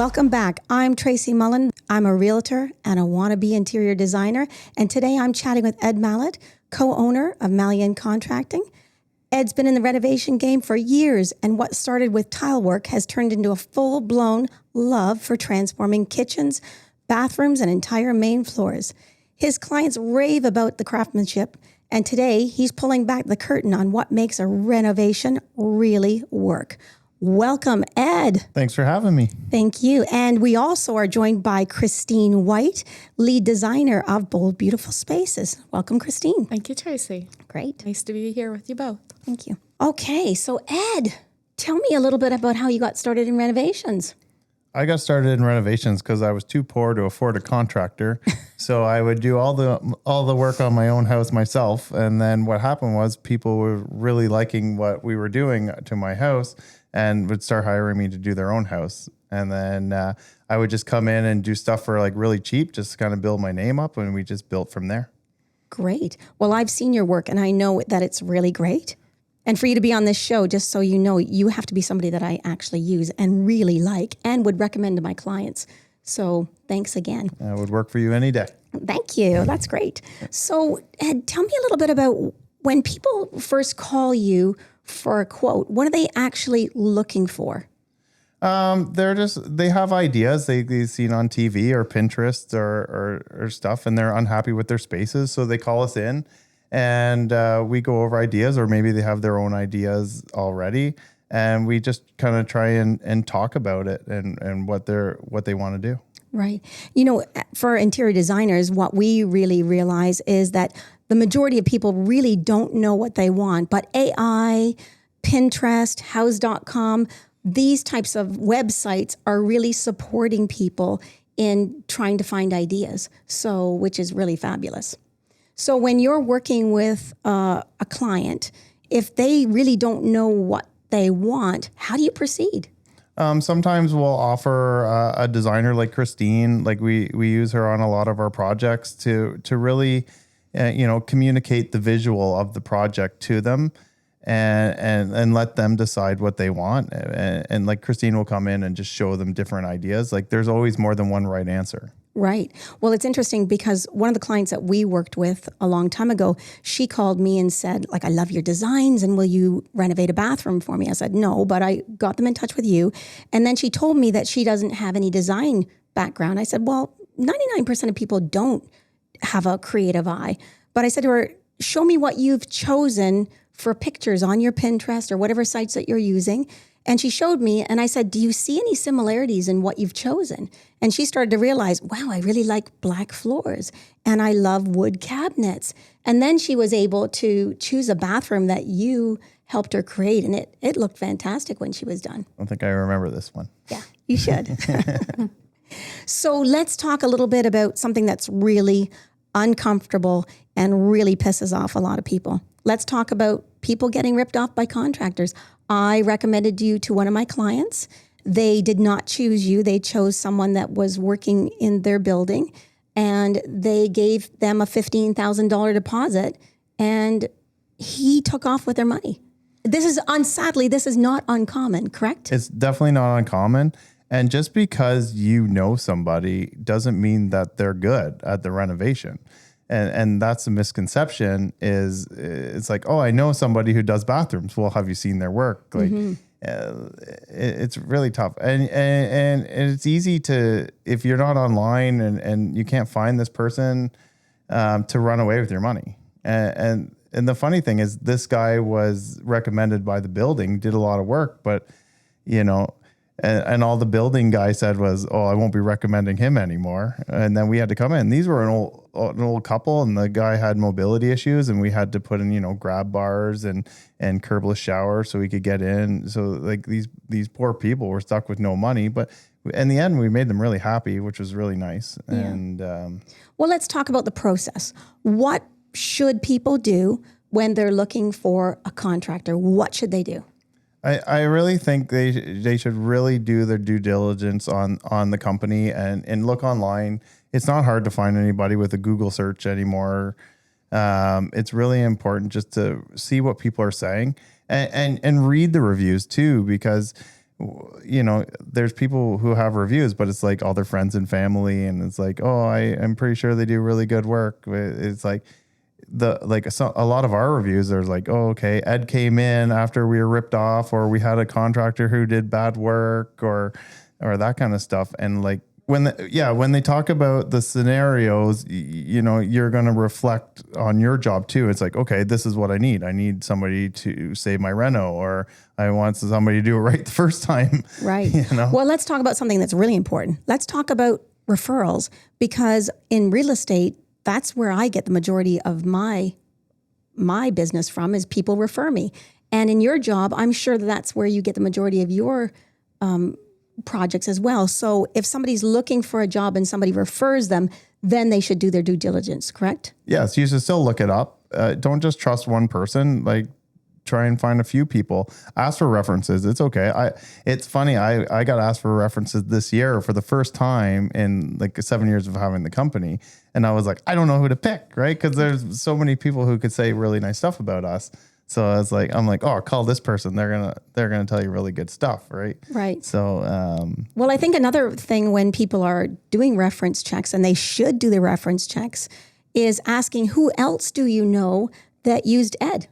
Welcome back. I'm Tracy Mullin. I'm a realtor and a wannabe interior designer. And today I'm chatting with Ed Mallette, co-owner of Malion Contracting. Ed's been in the renovation game for years, and what started with tile work has turned into a full-blown love for transforming kitchens, bathrooms, and entire main floors. His clients rave about the craftsmanship, and today he's pulling back the curtain on what makes a renovation really work. Welcome, Ed. Thanks for having me. Thank you. And we also are joined by Christine White, lead designer of Bold Beautiful Spaces. Welcome, Christine. Thank you, Tracy. Great. Nice to be here with you both. Thank you. Okay, so Ed, tell me a little bit about how you got started in renovations. I got started in renovations because I was too poor to afford a contractor. So I would do all the work on my own house myself. And then what happened was people were really liking what we were doing to my house and would start hiring me to do their own house. And then I would just come in and do stuff for like really cheap, just to kind of build my name up. And we just built from there. Great. Well, I've seen your work and I know that it's really great. And for you to be on this show, just so you know, you have to be somebody that I actually use and really like and would recommend to my clients. So thanks again. That would work for you any day. Thank you. That's great. So Ed, tell me a little bit about when people first call you for a quote, what are they actually looking for? They have ideas they've seen on TV or Pinterest or stuff, and they're unhappy with their spaces. So they call us in and we go over ideas, or maybe they have their own ideas already. And we just kind of try and talk about it and what they want to do. Right. You know, for interior designers, what we really realize is that the majority of people really don't know what they want, but AI, Pinterest, house.com, these types of websites are really supporting people in trying to find ideas. So, which is really fabulous. So when you're working with a client, if they really don't know what they want, how do you proceed? Sometimes we'll offer a designer like Christine, like we use her on a lot of our projects to really, communicate the visual of the project to them and let them decide what they want. And like Christine will come in and just show them different ideas. Like there's always more than one right answer. Right. Well, it's interesting because one of the clients that we worked with a long time ago, she called me and said, like, I love your designs and will you renovate a bathroom for me? I said, no, but I got them in touch with you. And then she told me that she doesn't have any design background. I said, well, 99% of people don't have a creative eye. But I said to her, show me what you've chosen for pictures on your Pinterest or whatever sites that you're using. And she showed me, and I said, do you see any similarities in what you've chosen? And she started to realize, wow, I really like black floors, and I love wood cabinets. And then she was able to choose a bathroom that you helped her create, and it looked fantastic when she was done. I don't think I remember this one. Yeah, you should. So let's talk a little bit about something that's really uncomfortable and really pisses off a lot of people. Let's talk about people getting ripped off by contractors. I recommended you to one of my clients. They did not choose you. They chose someone that was working in their building, and they gave them a $15,000 deposit, and he took off with their money. Sadly, this is not uncommon, correct? It's definitely not uncommon. And just because you know somebody doesn't mean that they're good at the renovation. And that's a misconception is it's like, oh, I know somebody who does bathrooms. Well, have you seen their work? Like, it's really tough. And it's easy to, if you're not online and you can't find this person, to run away with your money. And the funny thing is this guy was recommended by the building, did a lot of work, but and all the building guy said was, oh, I won't be recommending him anymore. And then we had to come in. These were an old couple, and the guy had mobility issues, and we had to put in, grab bars and curbless shower so we could get in. So like these poor people were stuck with no money, but in the end, we made them really happy, which was really nice. Yeah. And well, let's talk about the process. What should people do when they're looking for a contractor? What should they do? I really think they should really do their due diligence on the company and look online. It's not hard to find anybody with a Google search anymore. It's really important just to see what people are saying and read the reviews too, because you know, there's people who have reviews, but it's like all their friends and family, and it's like, oh, I'm pretty sure they do really good work. It's like a lot of our reviews are like, oh, okay, Ed came in after we were ripped off, or we had a contractor who did bad work, or that kind of stuff. And like when they talk about the scenarios, you know, you're going to reflect on your job too. It's like, okay, this is what I need. I need somebody to save my reno, or I want somebody to do it right the first time. Right. You know? Well, let's talk about something that's really important. Let's talk about referrals, because in real estate, that's where I get the majority of my business from, is people refer me. And in your job, I'm sure that's where you get the majority of your projects as well. So if somebody's looking for a job and somebody refers them, then they should do their due diligence, correct? Yes, you should still look it up. Don't just trust one person. Like, try and find a few people. Ask for references. It's okay. It's funny. I got asked for references this year for the first time in like 7 years of having the company, and I was like, I don't know who to pick, right? Because there's so many people who could say really nice stuff about us. So I'm like, oh, call this person. They're gonna tell you really good stuff, right? Right. So, well, I think another thing when people are doing reference checks, and they should do the reference checks, is asking, who else do you know that used Ed?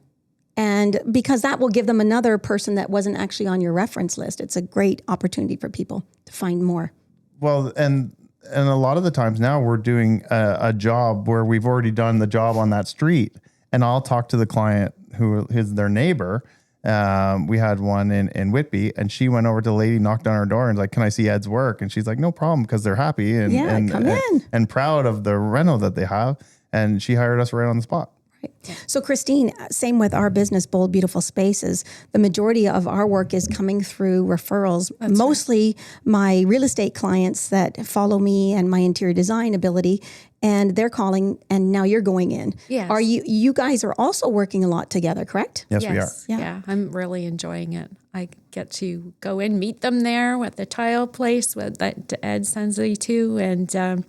And because that will give them another person that wasn't actually on your reference list. It's a great opportunity for people to find more. well, and a lot of the times now we're doing a job where we've already done the job on that street, and I'll talk to the client who is their neighbor. We had one in Whitby, and she went over to the lady, knocked on her door, and was like, "Can I see Ed's work?" And she's like, "No problem," because they're happy and come in. and proud of the reno that they have. And she hired us right on the spot. Right. So Christine, same with our business, Bold Beautiful Spaces. The majority of our work is coming through referrals. That's mostly my real estate clients that follow me and my interior design ability, and they're calling, and now you're going in. Yes. Are you guys are also working a lot together, correct? Yes, we are. Yeah. Yeah, I'm really enjoying it. I get to go in, meet them there with the tile place that Ed sends me to, and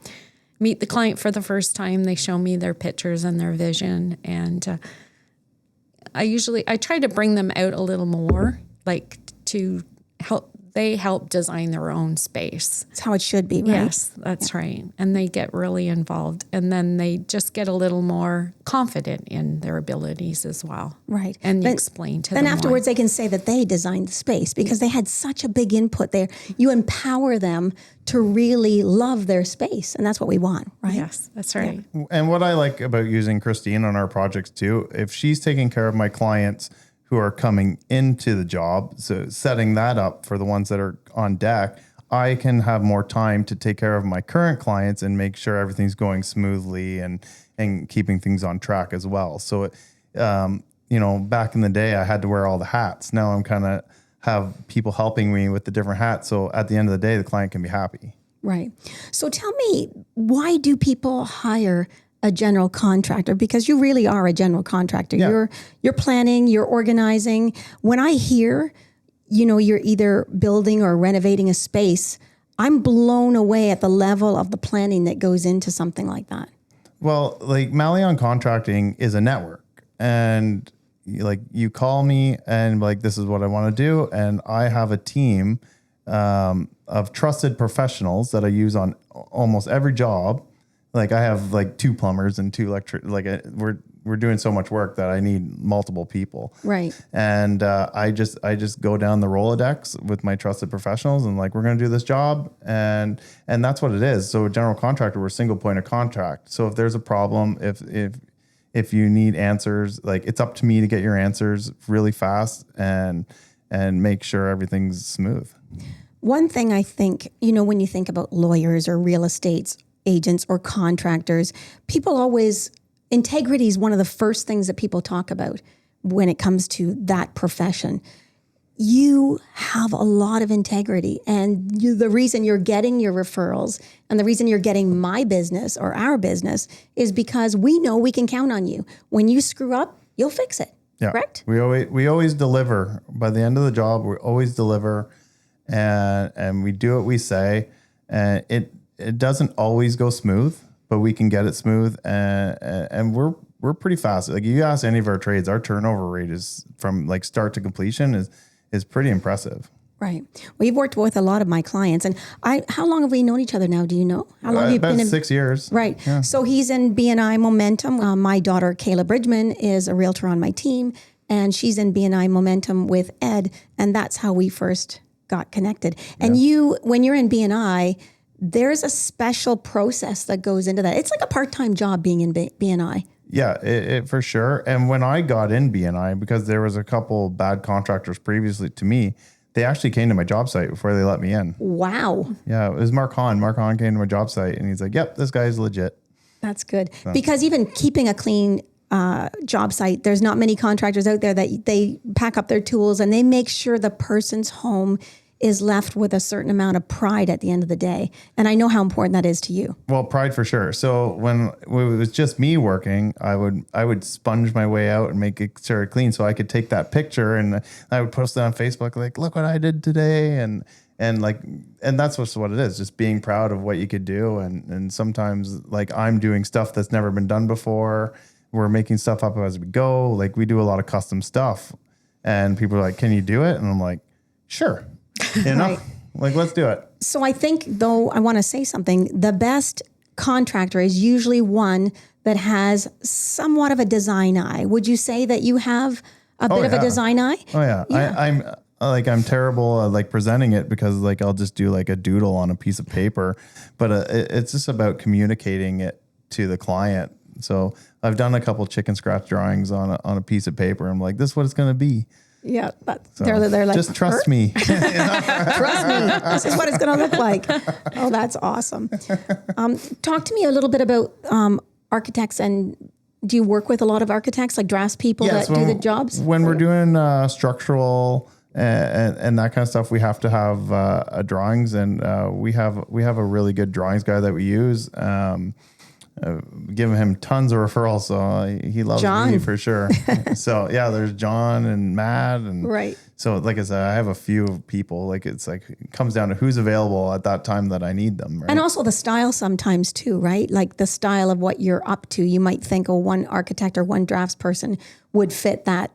meet the client for the first time. They show me their pictures and their vision, and I try to bring them out a little more, like to help. They help design their own space. That's how it should be, right? Yes, that's right. And they get really involved, and then they just get a little more confident in their abilities as well. Right. And you Then- explain to Then them afterwards, why. they can say that they designed the space because they had such a big input there. You empower them to really love their space, and that's what we want, right? Yes, that's right. And what I like about using Christine on our projects too, if she's taking care of my clients who are coming into the job, so setting that up for the ones that are on deck, I can have more time to take care of my current clients and make sure everything's going smoothly and keeping things on track as well. So, back in the day, I had to wear all the hats. Now I'm kind of have people helping me with the different hats. So at the end of the day, the client can be happy. Right. So tell me, why do people hire a general contractor? Because you really are a general contractor. Yeah. You're planning, you're organizing. When I hear, you're either building or renovating a space, I'm blown away at the level of the planning that goes into something like that. Well, like Malion Contracting is a network, and you call me and like, this is what I want to do. And I have a team of trusted professionals that I use on almost every job. Like I have like 2 plumbers and 2 we're doing so much work that I need multiple people. Right. And I just go down the Rolodex with my trusted professionals and like, we're going to do this job. And that's what it is. So a general contractor, we're a single point of contact. So if there's a problem, if you need answers, like it's up to me to get your answers really fast and make sure everything's smooth. One thing I think, when you think about lawyers or real estate agents or contractors, integrity is one of the first things that people talk about when it comes to that profession. You have a lot of integrity, and the reason you're getting your referrals and the reason you're getting my business or our business is because we know we can count on you. When you screw up, you'll fix it. Yeah. Correct? We always deliver. By the end of the job, we always deliver, and we do what we say. And it doesn't always go smooth, but we can get it smooth, and we're pretty fast. Like you ask any of our trades, our turnover rate is from like start to completion is pretty impressive. Right. Well, you've worked with a lot of my clients, and how long have we known each other now? Do you know? How long have you About been in 6 years. Right. Yeah. So he's in BNI Momentum. My daughter, Kayla Bridgman, is a realtor on my team, and she's in BNI Momentum with Ed, and that's how we first got connected. And when you're in BNI, there's a special process that goes into that. It's like a part-time job being in BNI. Yeah, it for sure. And when I got in BNI, because there was a couple bad contractors previously to me, they actually came to my job site before they let me in. Wow. Yeah, it was Mark Hahn. Mark Hahn came to my job site and he's like, yep, this guy's legit. That's good. So. Because even keeping a clean job site, there's not many contractors out there that they pack up their tools and they make sure the person's home is left with a certain amount of pride at the end of the day. And I know how important that is to you. Well, pride for sure. So when it was just me working, I would sponge my way out and make it sure clean so I could take that picture and I would post it on Facebook like, look what I did today. And that's what it is, just being proud of what you could do. And sometimes like I'm doing stuff that's never been done before. We're making stuff up as we go. Like we do a lot of custom stuff and people are like, can you do it? And I'm like, sure. You know, right. Like, let's do it. So I think, though, I want to say something. The best contractor is usually one that has somewhat of a design eye. Would you say that you have a bit of a design eye? Oh, yeah. I'm terrible at like presenting it because like I'll just do like a doodle on a piece of paper. But it's just about communicating it to the client. So I've done a couple chicken scratch drawings on a piece of paper. I'm like, this is what it's going to be. Yeah, but they're like, just trust me. Trust me. This is what it's going to look like. Oh, that's awesome. Talk to me a little bit about architects, and do you work with a lot of architects, like draftspeople that do the jobs? When we're doing structural and that kind of stuff, we have to have drawings, and we have a really good drawings guy that we use. Giving him tons of referrals, so he loves me for sure. So yeah, there's John and Matt, and right. So like I said, I have a few people. Like it comes down to who's available at that time that I need them. Right? And also the style sometimes too, right? Like the style of what you're up to. You might think, one architect or one draftsperson would fit that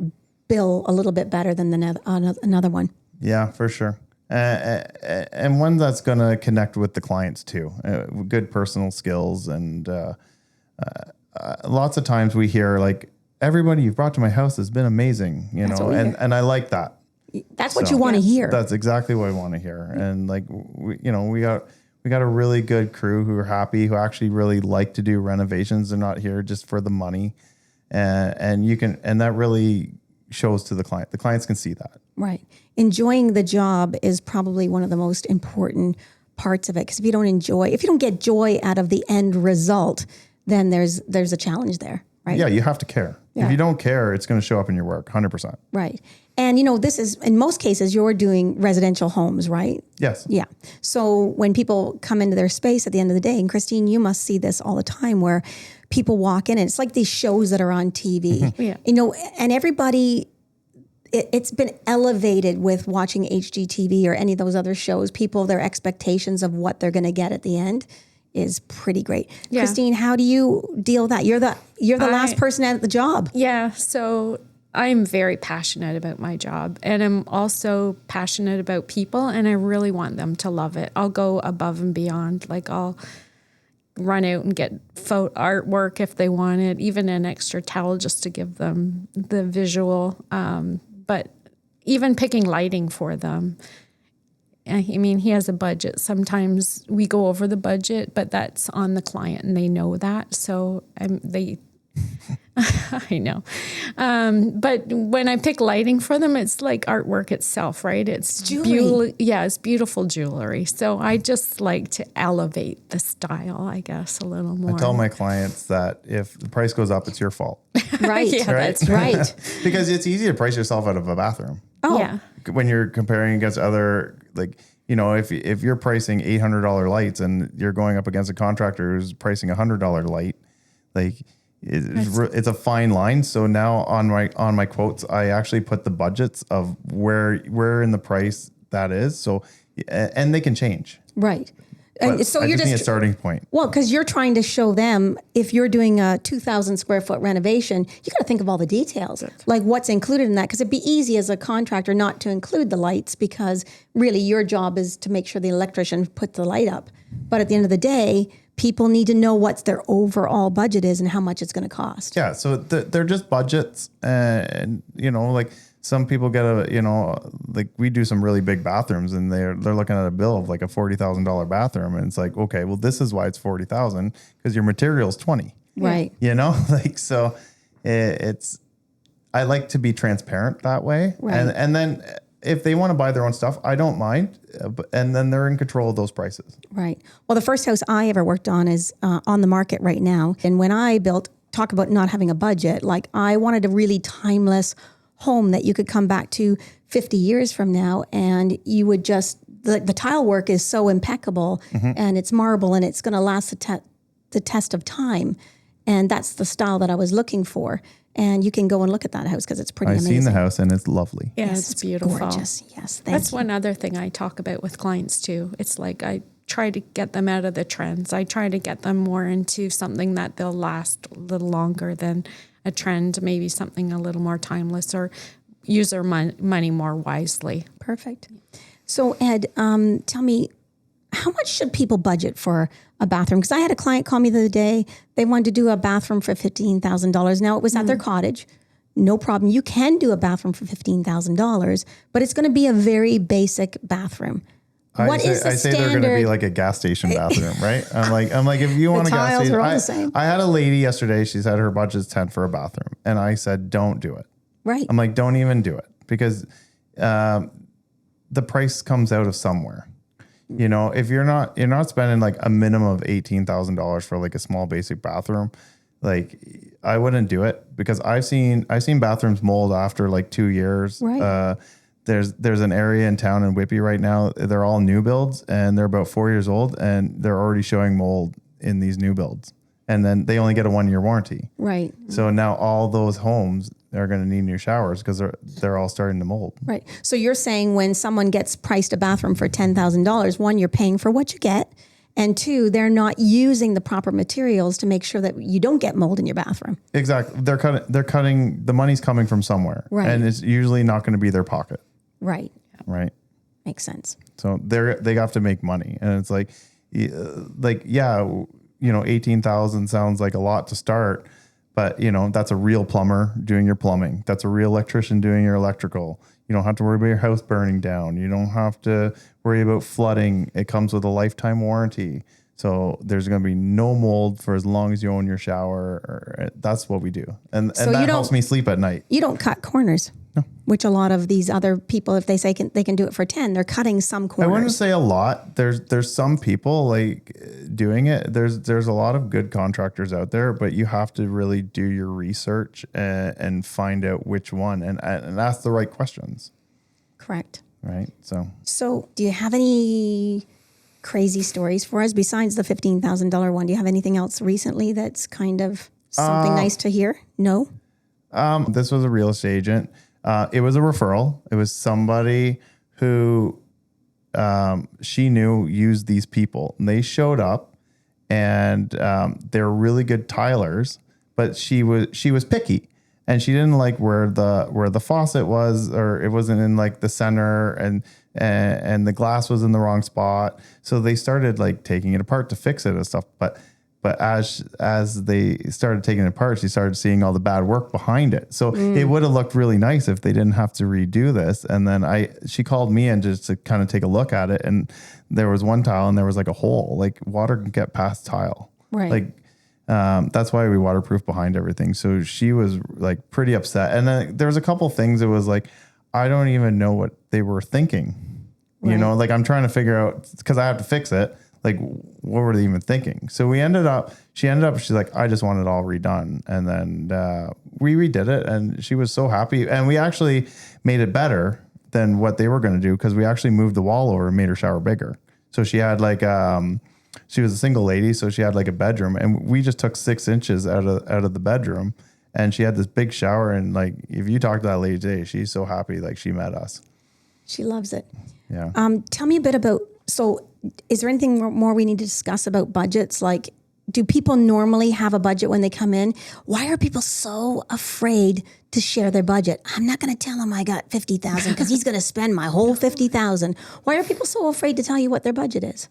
bill a little bit better than another one. Yeah, for sure. And one that's going to connect with the clients too. Good personal skills. And lots of times we hear like, everybody you've brought to my house has been amazing, and I like that. That's what you want to hear. That's exactly what I want to hear. And like, we got a really good crew who are happy, who actually really like to do renovations. They're not here just for the money. And that really shows to the client. The clients can see that. Right. Enjoying the job is probably one of the most important parts of it. Because if you don't get joy out of the end result, then there's a challenge there, right? Yeah, you have to care. Yeah. If you don't care, it's going to show up in your work, 100%. Right. And, this is, in most cases, you're doing residential homes, right? Yes. Yeah. So when people come into their space at the end of the day, and Christine, you must see this all the time, where people walk in and it's like these shows that are on TV, yeah. And everybody... It's been elevated with watching HGTV or any of those other shows. People, their expectations of what they're going to get at the end is pretty great. Yeah. Christine, how do you deal with that? You're the last person at the job. Yeah. So I'm very passionate about my job, and I'm also passionate about people, and I really want them to love it. I'll go above and beyond. Like I'll run out and get artwork if they want it, even an extra towel just to give them the visual. But even picking lighting for them. I mean, he has a budget. Sometimes we go over the budget, but that's on the client and they know that. So I know. But when I pick lighting for them, it's like artwork itself, right? It's jewelry. It's beautiful jewelry. So I just like to elevate the style, I guess, a little more. I tell my clients that if the price goes up, it's your fault. Right. Yeah, right? That's right. Because it's easy to price yourself out of a bathroom. Oh. Yeah. When you're comparing against other, like, if you're pricing $800 lights and you're going up against a contractor who's pricing $100 light, like, it's a fine line. So now on my quotes, I actually put the budgets of where in the price that is. So, and they can change. Right. And so I you're just need a just starting point. well, because you're trying to show them if you're doing a 2,000 square foot renovation, you got to think of all the details, like what's included in that. Because it'd be easy as a contractor not to include the lights because really your job is to make sure the electrician puts the light up. But at the end of the day, people need to know what their overall budget is and how much it's going to cost. Yeah, so they're just budgets, and like some people get like we do some really big bathrooms, and they're looking at a bill of like a $40,000 bathroom, and it's like, okay, well, this is why it's 40,000 because your material's 20, Right. like so. It's I like to be transparent that way, Right. and then if they want to buy their own stuff, I don't mind, and then they're in control of those prices. Right. Well, the first house I ever worked on is on the market right now. And when I built, talk about not having a budget, like I wanted a really timeless home that you could come back to 50 years from now and you would just, the tile work is so impeccable and it's marble and it's going to last the test of time. And that's the style that I was looking for. And you can go and look at that house because it's pretty amazing. I've seen the house and it's lovely. Yeah, Yes, it's beautiful. Gorgeous. Yes, That's one other thing I talk about with clients too. It's like I try to get them out of the trends. I try to get them more into something that they'll last a little longer than a trend, maybe something a little more timeless, or use their money more wisely. Perfect. So Ed, tell me, how much should people budget for a bathroom? Because I had a client call me the other day. They wanted to do a bathroom for $15,000. Now it was at their cottage. No problem. You can do a bathroom for $15,000, but it's going to be a very basic bathroom. I say they're going to be like a gas station bathroom, right? I'm like, if you want a gas tiles station, are all the same. I had a lady yesterday. She said her budget's 10 for a bathroom, and I said, don't do it. Right. I'm like, don't even do it because the price comes out of somewhere. If you're not spending like a minimum of $18,000 for like a small basic bathroom, like I wouldn't do it because I've seen bathrooms mold after like 2 years. Right. There's an area in town in Whippy right now. They're all new builds and they're about 4 years old and they're already showing mold in these new builds. And then they only get a 1-year warranty. Right. So now all those homes are going to need new showers because they're all starting to mold. Right. So you're saying when someone gets priced a bathroom for $10,000, one, you're paying for what you get. And two, they're not using the proper materials to make sure that you don't get mold in your bathroom. Exactly. They're cutting, the money's coming from somewhere. Right. And it's usually not going to be their pocket. Right. Right. Makes sense. So they have to make money. And it's like, yeah, 18,000 sounds like a lot to start, but that's a real plumber doing your plumbing. That's a real electrician doing your electrical. You don't have to worry about your house burning down. You don't have to worry about flooding. It comes with a lifetime warranty. So there's going to be no mold for as long as you own your shower. That's what we do. And So that helps me sleep at night. You don't cut corners, which a lot of these other people, if they say they can do it for 10, they're cutting some I corners. wouldn't say a lot. There's some people like doing it. There's a lot of good contractors out there, but you have to really do your research and find out which one and ask the right questions. Correct. Right. So do you have any crazy stories for us besides the $15,000 one? Do you have anything else recently that's kind of something nice to hear? No? This was a real estate agent. It was a referral. It was somebody who she knew used these people. And they showed up and they're really good tilers, but she was picky. And she didn't like where the faucet was, or it wasn't in like the center, and the glass was in the wrong spot. So they started like taking it apart to fix it and stuff. But as they started taking it apart, she started seeing all the bad work behind it. So it would have looked really nice if they didn't have to redo this. And then she called me in just to kind of take a look at it. And there was one tile and there was like a hole, like water can get past tile. Right. Like, that's why we waterproof behind everything. So she was like pretty upset. And then there was a couple things that was like, I don't even know what they were thinking, like I'm trying to figure out, cause I have to fix it. Like, what were they even thinking? So she's like, I just want it all redone. And then, we redid it and she was so happy. And we actually made it better than what they were going to do. Cause we actually moved the wall over and made her shower bigger. So she had like, she was a single lady, so she had like a bedroom, and we just took 6 inches out of the bedroom, and she had this big shower. And like, if you talk to that lady today, she's so happy, like she met us. She loves it. Yeah. Tell me a bit about So is there anything more we need to discuss about budgets? Like, do people normally have a budget when they come in? Why are people so afraid to share their budget? I'm not going to tell him I got 50,000 because he's going to spend my whole 50,000. Why are people so afraid to tell you what their budget is?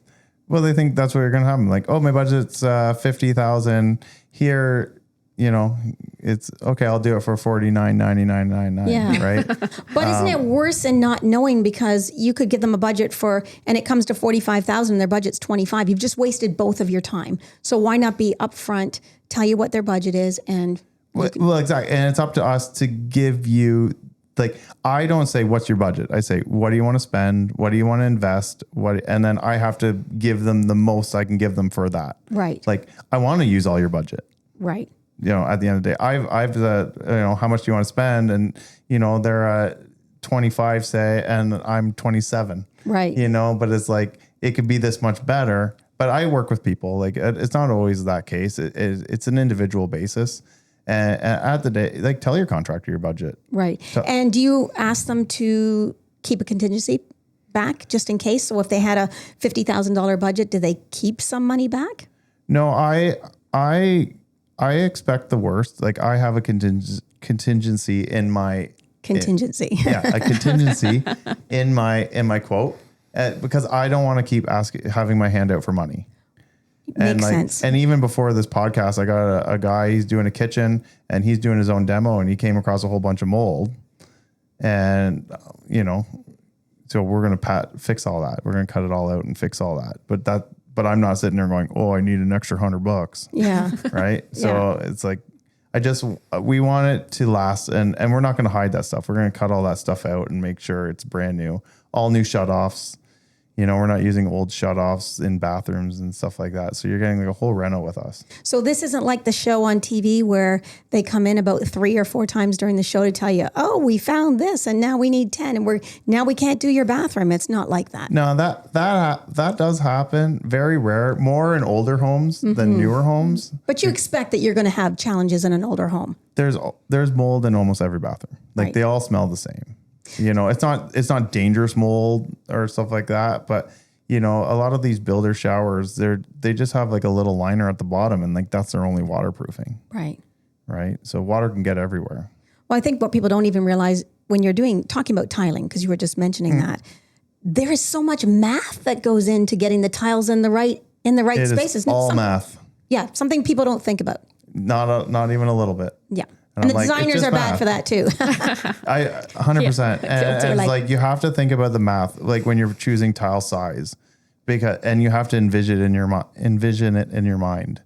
Well, they think that's what you're going to have. Like, oh, my budget's 50,000 here. You know, it's okay. I'll do it for $49.99.99. Yeah. Right. But isn't it worse than not knowing, because you could give them a budget and it comes to 45,000 and their budget's 25. You've just wasted both of your time. So why not be upfront, tell you what their budget is, and well, exactly. And it's up to us to give you, like, I don't say, what's your budget? I say, what do you want to spend? What do you want to invest? And then I have to give them the most I can give them for that. Right. Like, I want to use all your budget. Right. You know, at the end of the day, I've you know, how much do you want to spend? And, you know, they're 25, say, and I'm 27. Right. You know, but it's like, it could be this much better. But I work with people. Like, it's not always that case. It's an individual basis. And at the day, like, tell your contractor your budget. Right. And do you ask them to keep a contingency back just in case? So if they had a $50,000 budget, do they keep some money back? No, I expect the worst. Like, I have a contingency in my contingency. A contingency in my quote, because I don't want to keep having my hand out for money. Makes sense. And even before this podcast, I got a guy. He's doing a kitchen and he's doing his own demo, and he came across a whole bunch of mold, and you know, so we're gonna fix all that. We're gonna cut it all out and fix all that. But I'm not sitting there going, oh, I need an extra $100. Yeah. Right. So it's like, we want it to last, and we're not going to hide that stuff. We're going to cut all that stuff out and make sure it's brand new, all new shutoffs. You know, we're not using old shutoffs in bathrooms and stuff like that. So you're getting like a whole reno with us. So this isn't like the show on TV where they come in about 3 or 4 times during the show to tell you, oh, we found this and now we need 10 and now we can't do your bathroom. It's not like that. No, that does happen. Very rare, more in older homes than newer homes. But you expect that you're going to have challenges in an older home. There's mold in almost every bathroom. Like, right. They all smell the same. You know, it's not dangerous mold or stuff like that, but you know, a lot of these builder showers, they just have like a little liner at the bottom, and like that's their only waterproofing. Right. Right. So water can get everywhere. Well, I think what people don't even realize when you're talking about tiling, because you were just mentioning that, there is so much math that goes into getting the tiles in the right spaces. Is all math. Yeah, something people don't think about. Not even a little bit. Yeah. And the designers are bad math. for that too. 100%. And it's like, you have to think about the math, like when you're choosing tile size, and you have to envision it in your mind,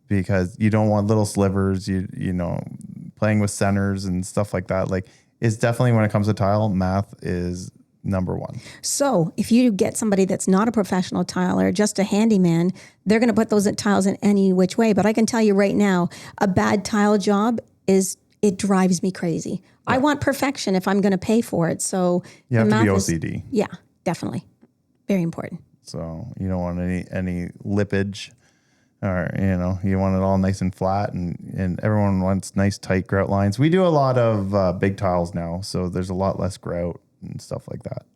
because you don't want little slivers, you know, playing with centers and stuff like that. Like, it's definitely, when it comes to tile, math is number one. So if you get somebody that's not a professional tiler, just a handyman, they're going to put those tiles in any which way. But I can tell you right now, a bad tile job it drives me crazy. Yeah. I want perfection if I'm going to pay for it. So you have to be OCD. Yeah, definitely. Very important. So you don't want any lippage, or, you know, you want it all nice and flat, and everyone wants nice tight grout lines. We do a lot of big tiles now, so there's a lot less grout and stuff like that.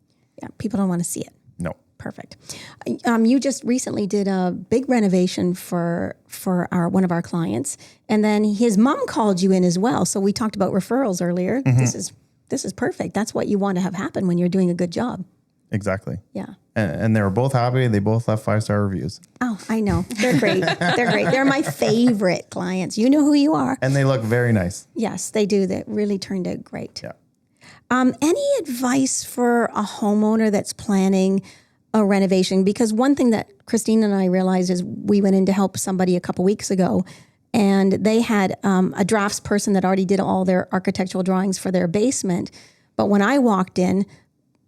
Yeah, people don't want to see it. No. Perfect. You just recently did a big renovation for one of our clients, and then his mom called you in as well. So we talked about referrals earlier. Mm-hmm. This is perfect. That's what you want to have happen when you're doing a good job. Exactly. Yeah. And they were both happy. They both left 5-star reviews. Oh, I know. They're great. They're great. They're my favorite clients. You know who you are. And they look very nice. Yes, they do. That really turned out great. Yeah. Any advice for a homeowner that's planning a renovation? Because one thing that Christine and I realized is we went in to help somebody a couple weeks ago, and they had a drafts person that already did all their architectural drawings for their basement. But when I walked in,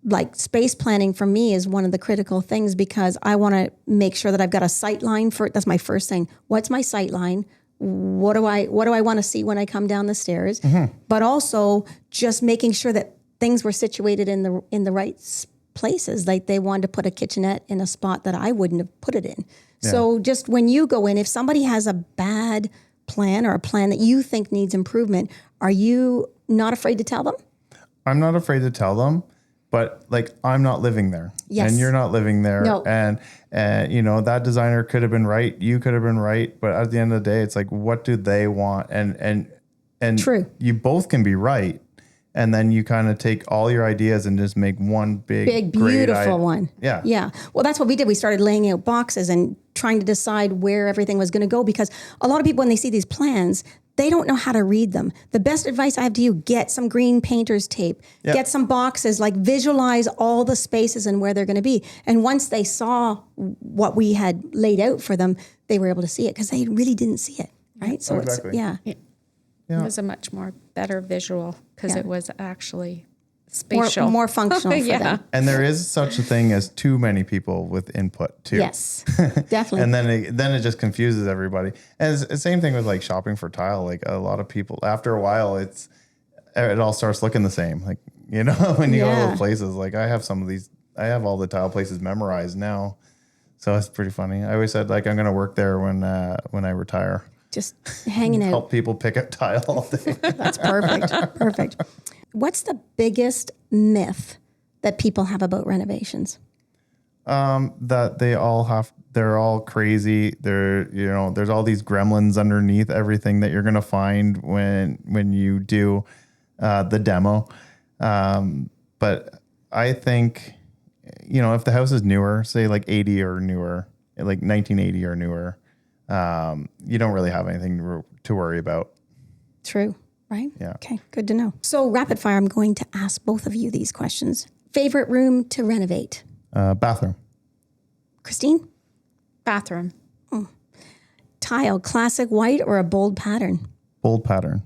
like, space planning for me is one of the critical things, because I want to make sure that I've got a sight line for it. That's my first thing. What's my sight line? What do I want to see when I come down the stairs? Mm-hmm. But also just making sure that things were situated in the right places. Like, they wanted to put a kitchenette in a spot that I wouldn't have put it in. Yeah. So just when you go in, if somebody has a bad plan or a plan that you think needs improvement, are you not afraid to tell them? I'm not afraid to tell them. but like I'm not living there, Yes. and you're not living there, No. and you know that designer could have been right, you could have been right, but at the end of the day, it's like what do they want, and True. you both can be right, and then you kind of take all your ideas and just make one big great beautiful one. Yeah. Yeah. Well, that's what we did. We started laying out boxes and trying to decide where everything was going to go, because a lot of people, when they see these plans, they don't know how to read them. The best advice I have to you, get some green painter's tape, Yep. get some boxes, like visualize all the spaces and where they're going to be. And once they saw what we had laid out for them, they were able to see it, because they really didn't see it. Right. So Exactly. It was a much more better visual because Yeah. it was actually spatial. more functional for Yeah. them. And there is such a thing as too many people with input too. Yes, definitely. And then it just confuses everybody. And it's the same thing with like shopping for tile. Like a lot of people, after a while, it all starts looking the same. Like, you know, when you go to Yeah. those places, like I have all the tile places memorized now. So it's pretty funny. I always said like I'm going to work there when I retire. Just hanging out. Help people pick up tile all day. That's perfect. Perfect. What's the biggest myth that people have about renovations? That they're all crazy. There's all these gremlins underneath everything that you're going to find when you do the demo. But I think, if the house is newer, say like 80 or newer, like 1980 or newer, you don't really have anything to worry about. True, right? Yeah. Okay, good to know. So rapid fire, I'm going to ask both of you these questions. Favorite room to renovate? Bathroom. Christine? Bathroom. Tile, classic white or a bold pattern? Bold pattern.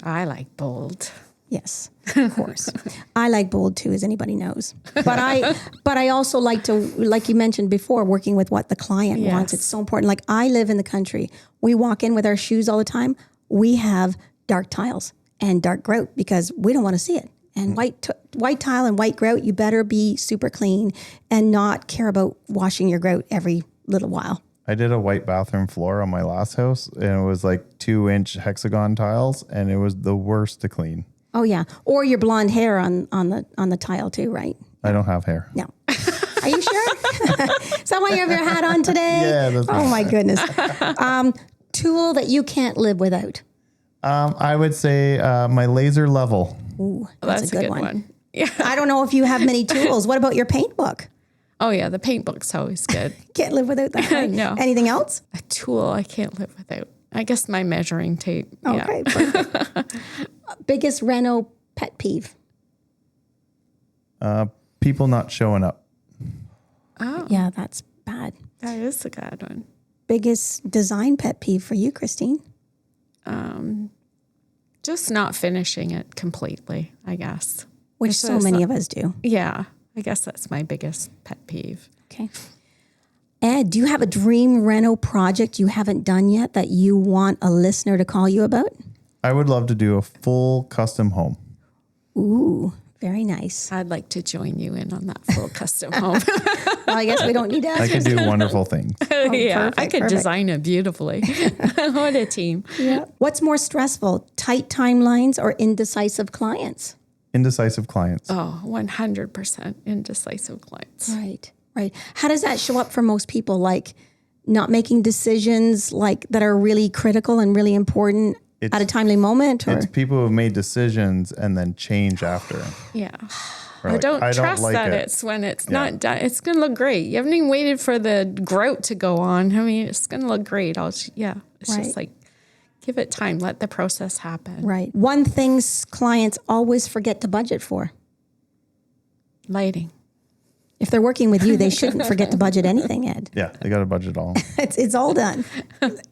I like bold. Yes, of course. I like bold too, as anybody knows. But I also like to, like you mentioned before, working with what the client wants. Yes. It's so important. Like I live in the country. We walk in with our shoes all the time. We have dark tiles and dark grout because we don't want to see it. And white tile and white grout, you better be super clean and not care about washing your grout every little while. I did a white bathroom floor on my last house, and it was like 2-inch hexagon tiles, and it was the worst to clean. Oh yeah, or your blonde hair on the tile too, right? I don't have hair. No. Are you sure? Is that why you have your hat on today? Yeah, that's Oh my goodness. Tool that you can't live without. I would say my laser level. Ooh, That's a good one. Yeah. I don't know if you have many tools. What about your paint book? Oh, yeah. The paint book's always good. Can't live without that. Right? No. Anything else? A tool I can't live without. I guess my measuring tape. Okay, perfect. Biggest reno pet peeve? People not showing up. Oh, Yeah, that's bad. that is a good one. Biggest design pet peeve for you, Christine? Just not finishing it completely, I guess. Which It's so just many not- of us do. Yeah, I guess that's my biggest pet peeve. Okay. Ed, do you have a dream reno project you haven't done yet that you want a listener to call you about? I would love to do a full custom home. Ooh, very nice. I'd like to join you in on that full custom home. Well, I guess we don't need to. I could do wonderful things. Yeah, I perfect, could perfect. design it beautifully. What a team. Yeah. What's more stressful, tight timelines or indecisive clients? Indecisive clients. Oh, 100% indecisive clients. Right, right. How does that show up for most people? Like not making decisions like that are really critical and really important at a timely moment? Or It's people who have made decisions and then change after. Yeah. Or I like, don't trust like that it. it's when it's not done. It's going to look great. You haven't even waited for the grout to go on. I mean, it's going to look great. It's Right. just like, give it time. Let the process happen. right. One thing clients always forget to budget for. Lighting. If they're working with you, they shouldn't forget to budget anything, Ed. Yeah, they got to budget all. It's all done.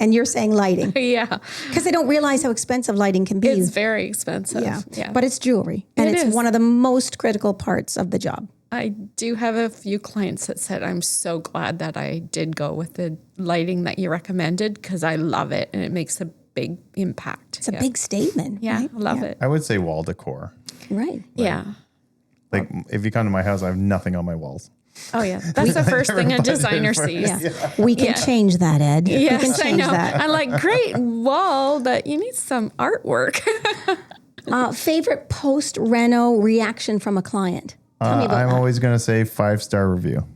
And you're saying lighting Yeah. because they don't realize how expensive lighting can be. It's very expensive. Yeah. But it's jewelry. And It it's is. one of the most critical parts of the job. I do have a few clients that said, I'm so glad that I did go with the lighting that you recommended because I love it and it makes a big impact. It's a big statement. Yeah, Right? I love it. I would say wall decor. Right. Yeah. Like if you come to my house, I have nothing on my walls. Oh, yeah. That's the first thing a designer sees. Yeah. We can change that, Ed. We can Yes, I change know. that. I'm like, great wall, but you need some artwork. Favorite post-reno reaction from a client? Tell me about I'm that. always going to say 5-star review.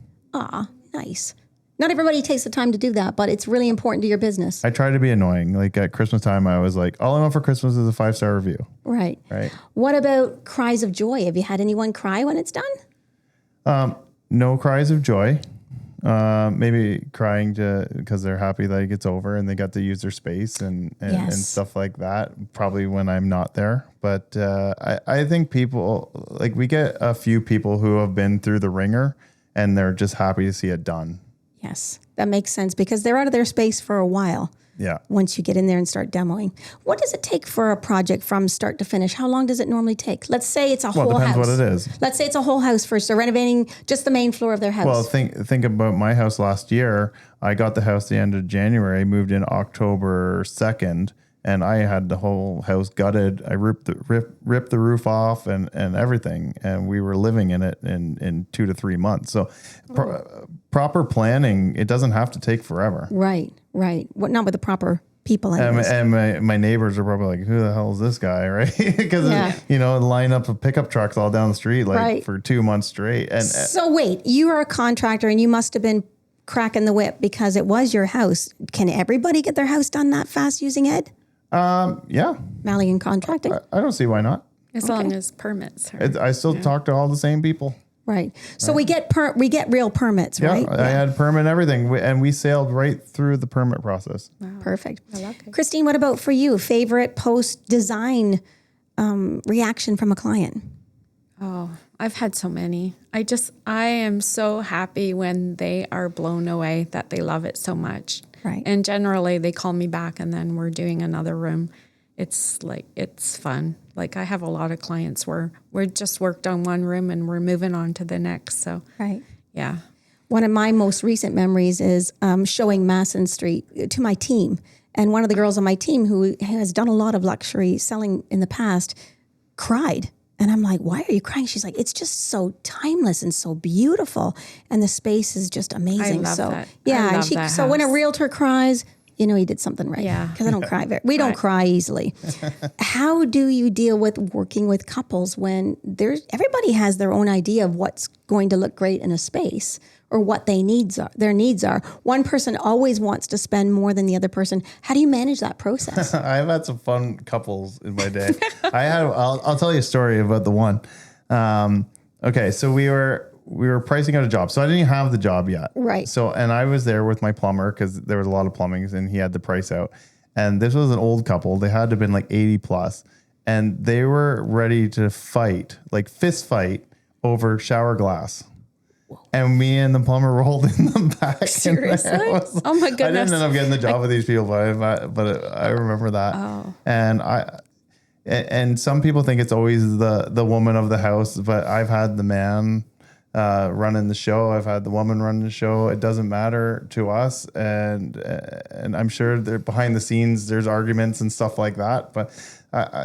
Nice. Not everybody takes the time to do that, but it's really important to your business. I try to be annoying. Like at Christmas time, I was like, all I want for Christmas is a 5-star review. Right. Right. What about cries of joy? Have you had anyone cry when it's done? No cries of joy. Maybe crying because they're happy that it's over and they got to use their space and stuff like that. Probably when I'm not there. But I think people, like we get a few people who have been through the ringer and they're just happy to see it done. Yes, that makes sense because they're out of their space for a while. Yeah. Once you get in there and start demoing. What does it take for a project from start to finish? How long does it normally take? Let's say it's a whole house. Depends what it is. Let's say it's a whole house first. They're renovating just the main floor of their house. Well, think about my house last year. I got the house the end of January, moved in October 2nd, and I had the whole house gutted. I ripped the roof off and everything, and we were living in it in 2 to 3 months. So proper planning, it doesn't have to take forever. Right. What not with the proper people anyways. And my neighbors are probably like, who the hell is this guy, right? Because, line up of pickup trucks all down the street for 2 months straight. And so wait, you are a contractor and you must have been cracking the whip because it was your house. Can everybody get their house done that fast using Ed? Yeah. Malion Contracting? I don't see why not. As long as permits are. I still talk to all the same people. Right. So we get real permits, right? Yeah, I had permit and everything, and we sailed right through the permit process. Wow. Perfect. I love it. Christine, what about for you? Favorite post-design reaction from a client? Oh, I've had so many. I am so happy when they are blown away that they love it so much. Right. And generally they call me back and then we're doing another room. It's fun. Like I have a lot of clients where we're just worked on one room and we're moving on to the next. So, Right. Yeah. One of my most recent memories is showing Masson Street to my team. And one of the girls on my team who has done a lot of luxury selling in the past cried. And I'm like, why are you crying? She's like, it's just so timeless and so beautiful. And the space is just amazing. I love that. Yeah. I love that so when a house. realtor cries, you know he did something right. Yeah. Because I don't cry. We don't cry easily. How do you deal with working with couples when everybody has their own idea of what's going to look great in a space or what their needs are? One person always wants to spend more than the other person. How do you manage that process? I've had some fun couples in my day. I'll tell you a story about the one. Okay, so we were pricing out a job. So I didn't even have the job yet. Right. So, and I was there with my plumber because there was a lot of plumbing and he had the price out. And this was an old couple. They had to have been like 80 plus. And they were ready to fight, like fist fight over shower glass. And me and the plumber rolled in the back. Seriously? Oh my goodness. I didn't end up getting the job with these people, but I remember that. Oh. And some people think it's always the woman of the house, but I've had the man running the show. I've had the woman running the show. It doesn't matter to us. And I'm sure they're behind the scenes, there's arguments and stuff like that, but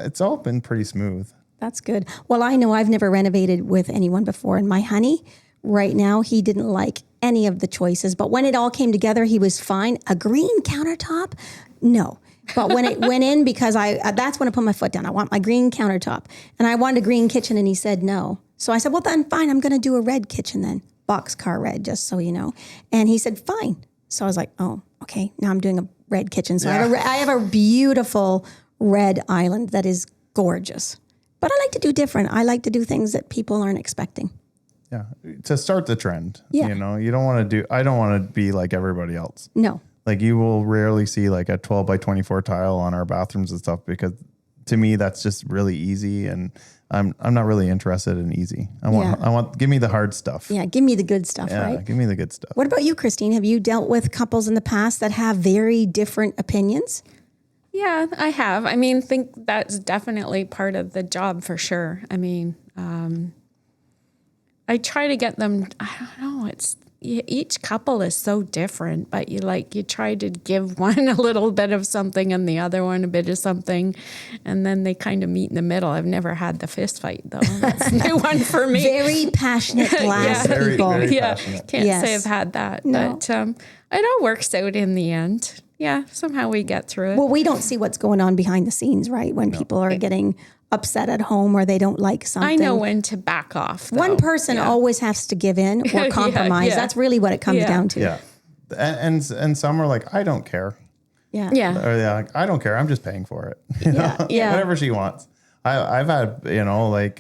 it's all been pretty smooth. That's good. Well, I know I've never renovated with anyone before. And my honey, right now, he didn't like any of the choices. But when it all came together, he was fine. A green countertop? No. But when it went in, because that's when I put my foot down. I want my green countertop. And I wanted a green kitchen, and he said no. So I said, well, then fine. I'm going to do a red kitchen then. Boxcar red, just so you know. And he said, fine. So I was like, oh, okay. Now I'm doing a red kitchen. So Yeah. I have a beautiful red island that is gorgeous. But I like to do different. I like to do things that people aren't expecting. Yeah. To start the trend. Yeah. You know, I don't want to be like everybody else. No. Like you will rarely see like a 12 by 24 tile on our bathrooms and stuff because to me that's just really easy and I'm not really interested in easy. Give me the hard stuff. Yeah, give me the good stuff, Yeah, right? give me the good stuff. What about you, Christine? Have you dealt with couples in the past that have very different opinions? Yeah, I have. I mean, think that's definitely part of the job for sure. I mean, I try to get them, I don't know, each couple is so different, but you try to give one a little bit of something and the other one a bit of something, and then they kind of meet in the middle. I've never had the fist fight though. That's a new one for me. Very passionate glass Very, people. very Yeah, passionate. can't Yes. say I've had that, No. but it all works out in the end. somehow we get through it. Well, we don't see what's going on behind the scenes, right? When people are getting upset at home or they don't like something. I know when to back off, though. One person always has to give in or compromise. yeah. That's really what it comes down to. Yeah. And some are like, I don't care. Yeah. Yeah. Or they're like, I don't care. I'm just paying for it. You know? Yeah. Whatever she wants. I've had, like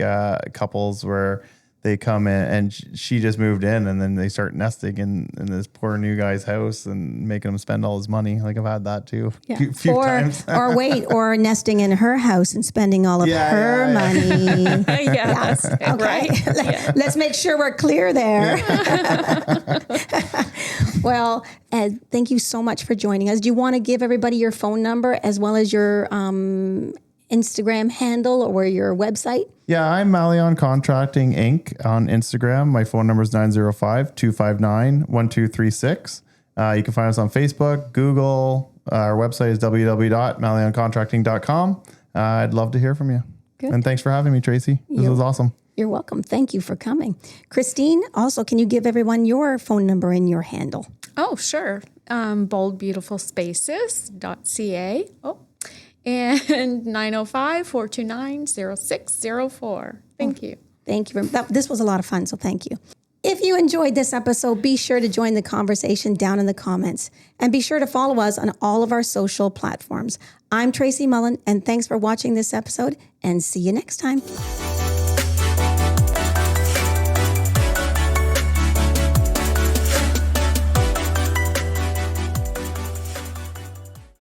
couples where they come in and she just moved in and then they start nesting in this poor new guy's house and making him spend all his money. Like I've had that too. Yeah. A few times. or nesting in her house and spending all of her money. That's it, right. Let's make sure we're clear there. Well, Ed, thank you so much for joining us. Do you want to give everybody your phone number as well as your Instagram handle or your website? Yeah, I'm Malion Contracting Inc. on Instagram. My phone number is 905-259-1236. You can find us on Facebook, Google. Our website is www.malioncontracting.com. I'd love to hear from you. Good. And thanks for having me, Tracy. This was awesome. You're welcome. Thank you for coming. Christine, also, can you give everyone your phone number and your handle? Oh, sure. boldbeautifulspaces.ca. And 905-429-0604. Thank you. Thank you. This was a lot of fun, so thank you. If you enjoyed this episode, be sure to join the conversation down in the comments. And be sure to follow us on all of our social platforms. I'm Tracy Mullin, and thanks for watching this episode, and see you next time.